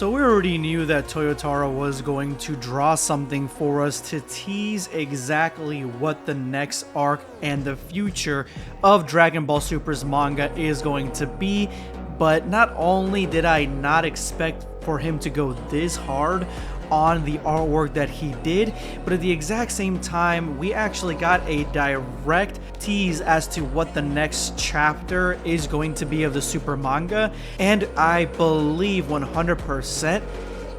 So we already knew that Toyotaro was going to draw something for us to tease exactly what the next arc and the future of Dragon Ball Super's manga is going to be. But not only did I not expect for him to go this hard on the artwork that he did, but at the exact same time, we actually got a direct tease as to what the next chapter is going to be of the Super manga, and I believe 100%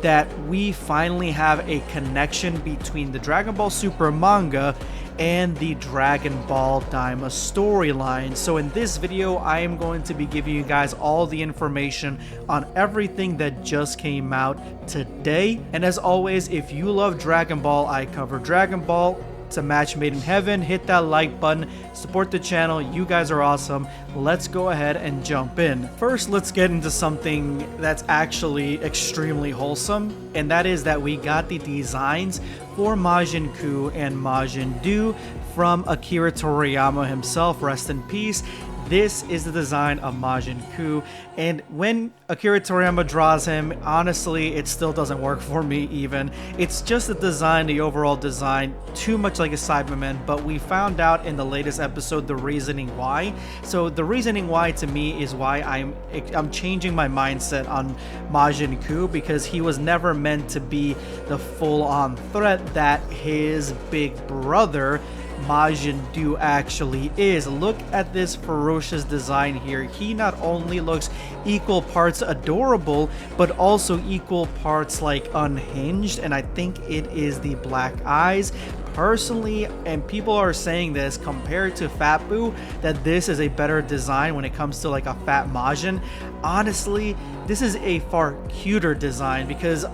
that we finally have a connection between the Dragon Ball Super manga and the Dragon Ball Daima storyline. So in this video, I am going to be giving you guys all the information on everything that just came out today. And as always, if you love Dragon Ball, I cover Dragon Ball. It's a match made in heaven. Hit that like button, support the channel. You guys are awesome. Let's go ahead and jump in. First, let's get into something that's actually extremely wholesome, and that is that we got the designs for Majin Ku and Majin Du from Akira Toriyama himself, rest in peace. This is the design of Majin Ku, and when Akira Toriyama draws him, honestly, it still doesn't work for me even. It's just the design, the overall design, too much like a Cyberman, but we found out in the latest episode the reasoning why. So the reasoning why to me is why I'm changing my mindset on Majin Ku, because he was never meant to be the full-on threat that his big brother Majin Du actually is. Look at this ferocious design here. He not only looks equal parts adorable, but also equal parts like unhinged, and I think it is the black eyes. Personally, and people are saying this, compared to Fat Buu, that this is a better design when it comes to like a fat Majin. Honestly, this is a far cuter design because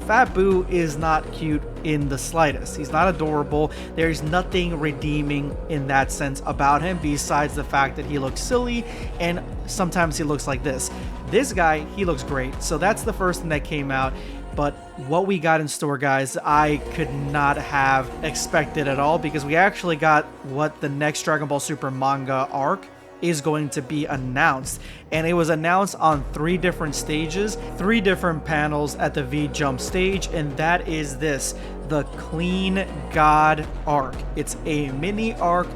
Fat Buu is not cute in the slightest. He's not adorable. There's nothing redeeming in that sense about him besides the fact that he looks silly and sometimes he looks like this. This guy, he looks great. So that's the first thing that came out. But what we got in store, guys, I could not have expected at all, because we actually got what the next Dragon Ball Super manga arc is going to be announced, and it was announced on 3 different stages, 3 different panels at the V-Jump stage, and that is this, the Clean God arc. It's a mini arc,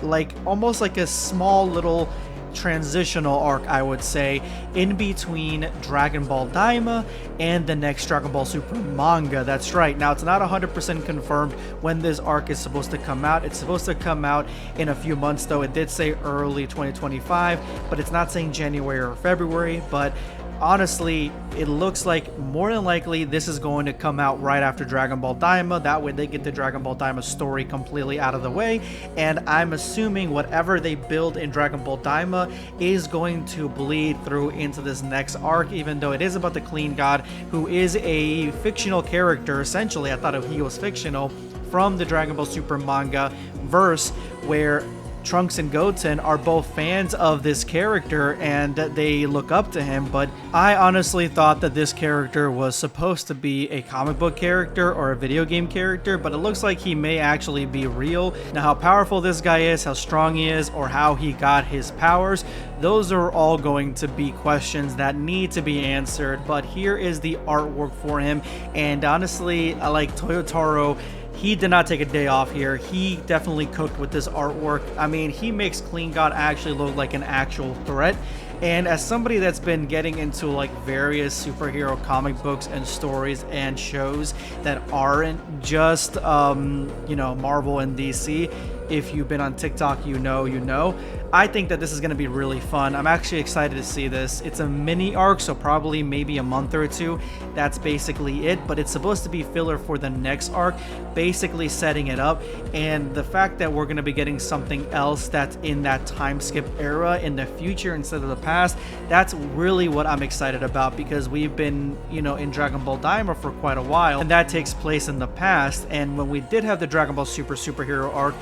like almost like a small little transitional arc, I would say, in between Dragon Ball Daima and the next Dragon Ball Super manga. That's right. Now, it's not 100% confirmed when this arc is supposed to come out. It's supposed to come out in a few months, though. It did say early 2025, but it's not saying January or February. But honestly, it looks like more than likely this is going to come out right after Dragon Ball Daima. That way they get the Dragon Ball Daima story completely out of the way, and I'm assuming whatever they build in Dragon Ball Daima is going to bleed through into this next arc, even though it is about the Clean God, who is a fictional character. Essentially, I thought he was fictional from the Dragon Ball Super manga verse, where Trunks and Goten are both fans of this character and they look up to him, but I honestly thought that this character was supposed to be a comic book character or a video game character, but it looks like he may actually be real. Now, how powerful this guy is, how strong he is, or how he got his powers, those are all going to be questions that need to be answered, but here is the artwork for him, and honestly, I like Toyotaro. He did not take a day off here. He definitely cooked with this artwork. I mean, he makes Clean God actually look like an actual threat. And as somebody that's been getting into like various superhero comic books and stories and shows that aren't just, you know, Marvel and DC, if you've been on TikTok, you know. I think that this is going to be really fun. I'm actually excited to see this. It's a mini arc, so probably maybe a month or 2. That's basically it, but it's supposed to be filler for the next arc, basically setting it up. And the fact that we're going to be getting something else that's in that time skip era in the future instead of the past, that's really what I'm excited about, because we've been, you know, in Dragon Ball Daima for quite a while, and that takes place in the past. And when we did have the Dragon Ball Super superhero arc,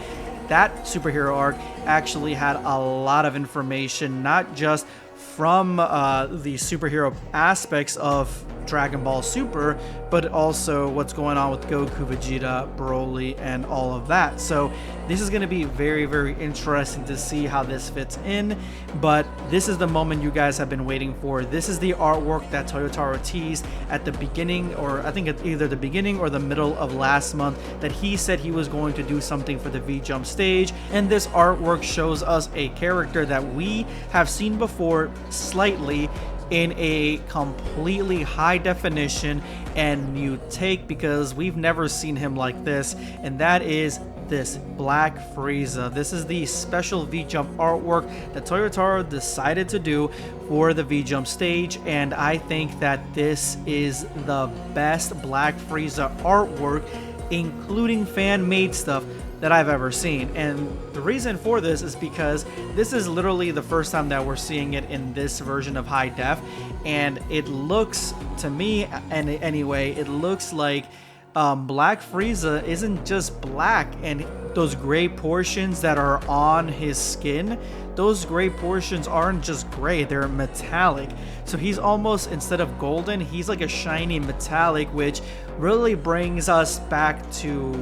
that superhero arc actually had a lot of information, not just from the superhero aspects of Dragon Ball Super, but also what's going on with Goku, Vegeta, Broly, and all of that. So this is going to be very, very interesting to see how this fits in, but this is the moment you guys have been waiting for. This is the artwork that Toyotaro teased at the beginning, or I think at either the beginning or the middle of last month, that he said he was going to do something for the V-Jump stage, and this artwork shows us a character that we have seen before slightly in a completely high definition and new take, because we've never seen him like this, and that is this Black Frieza. This is the special V-Jump artwork that Toyotaro decided to do for the V-Jump stage, and I think that this is the best Black Frieza artwork, including fan-made stuff, that I've ever seen. And the reason for this is because this is literally the first time that we're seeing it in this version of high def, and it looks, to me and anyway, it looks like Black Frieza isn't just black, and those gray portions that are on his skin, those gray portions aren't just gray, they're metallic. So he's almost, instead of golden, he's like a shiny metallic, which really brings us back to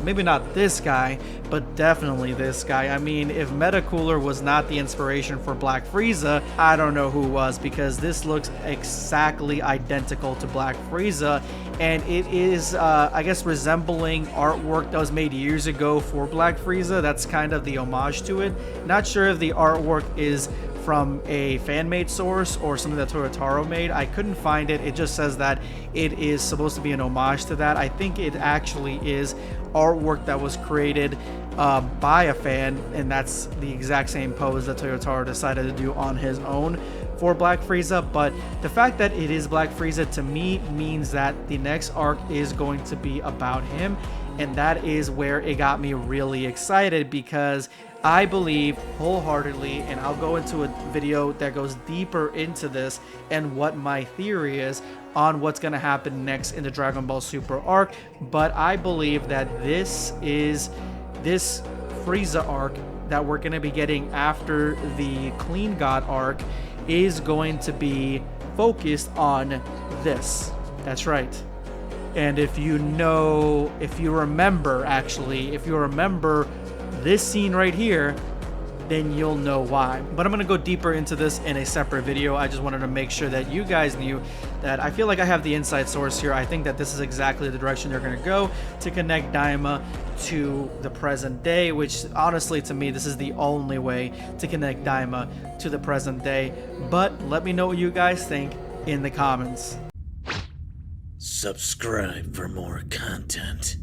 maybe not this guy, but definitely this guy. I mean, if Metacooler was not the inspiration for Black Frieza, I don't know who was, because this looks exactly identical to Black Frieza, and it is I guess resembling artwork that was made years ago for Black Frieza. That's kind of the homage to it. Not sure if the artwork is from a fan-made source or something that Toyotaro made. I couldn't find it. It just says that it is supposed to be an homage to that. I think it actually is artwork that was created by a fan, and that's the exact same pose that Toyotaro decided to do on his own for Black Frieza. But the fact that it is Black Frieza, to me, means that the next arc is going to be about him, and that is where it got me really excited, because I believe wholeheartedly, and I'll go into a video that goes deeper into this and what my theory is on what's going to happen next in the Dragon Ball Super arc, but I believe that this Frieza arc that we're going to be getting after the Clean God arc is going to be focused on this. That's right. And if you remember this scene right here, then you'll know why. But I'm going to go deeper into this in a separate video. I just wanted to make sure that you guys knew that I feel like I have the inside source here. I think that this is exactly the direction they're going to go to connect Daima to the present day, which honestly, to me, this is the only way to connect Daima to the present day. But let me know what you guys think in the comments. Subscribe for more content.